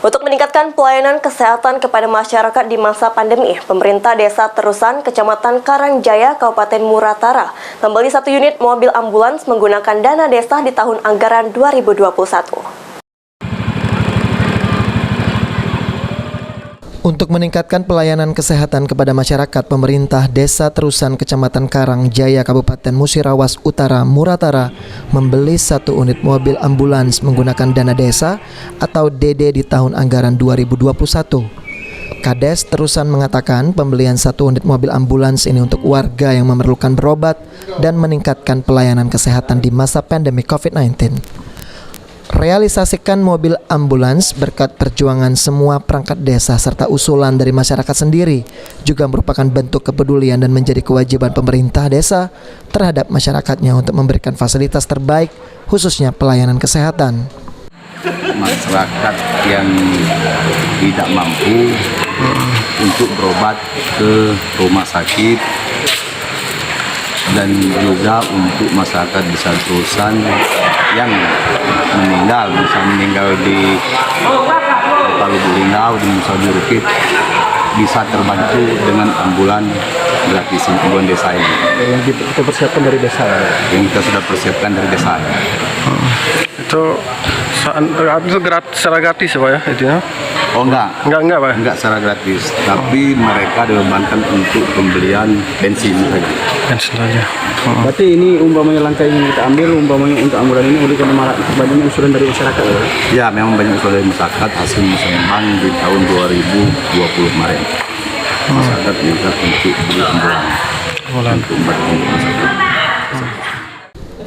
Untuk meningkatkan pelayanan kesehatan kepada masyarakat di masa pandemi, pemerintah Desa Terusan, Kecamatan Karangjaya, Kabupaten Muratara, membeli 1 unit mobil ambulans menggunakan dana desa di tahun anggaran 2021. Untuk meningkatkan pelayanan kesehatan kepada masyarakat, pemerintah Desa Terusan Kecamatan Karangjaya Kabupaten Musirawas Utara Muratara membeli 1 unit mobil ambulans menggunakan dana desa atau DD di tahun anggaran 2021. Kades Terusan mengatakan pembelian 1 unit mobil ambulans ini untuk warga yang memerlukan berobat dan meningkatkan pelayanan kesehatan di masa pandemi COVID-19. Realisasikan mobil ambulans berkat perjuangan semua perangkat desa serta usulan dari masyarakat sendiri juga merupakan bentuk kepedulian dan menjadi kewajiban pemerintah desa terhadap masyarakatnya untuk memberikan fasilitas terbaik khususnya pelayanan kesehatan. Masyarakat yang tidak mampu untuk berobat ke rumah sakit dan juga untuk masyarakat Desa Terusan yang meninggal, misalnya meninggal di Kota Lubuk Linggau, di Nusa Jurukit, bisa terbantu dengan ambulan gratis ambulan desa ini. Yang kita persiapkan dari desa. Yang kita sudah persiapkan dari desa. Itu secara gratis Pak ya itu ya? Oh enggak Pak? Enggak secara gratis, tapi mereka dibebankan untuk pembelian bensin saja. Bensin saja. Berarti ini umpamanya langkah yang kita ambil, umpamanya untuk ambulan ini udah karena banyak usulan dari masyarakat ya? Ya, memang banyak usulan dari masyarakat hasil musyawarah di tahun 2020 kemarin. Masyarakat minta untuk beli ambulan. Untuk masyarakat.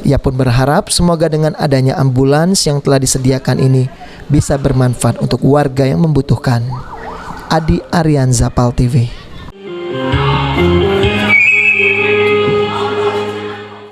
Ia pun berharap semoga dengan adanya ambulans yang telah disediakan ini bisa bermanfaat untuk warga yang membutuhkan. Adi Aryan, Zapal TV.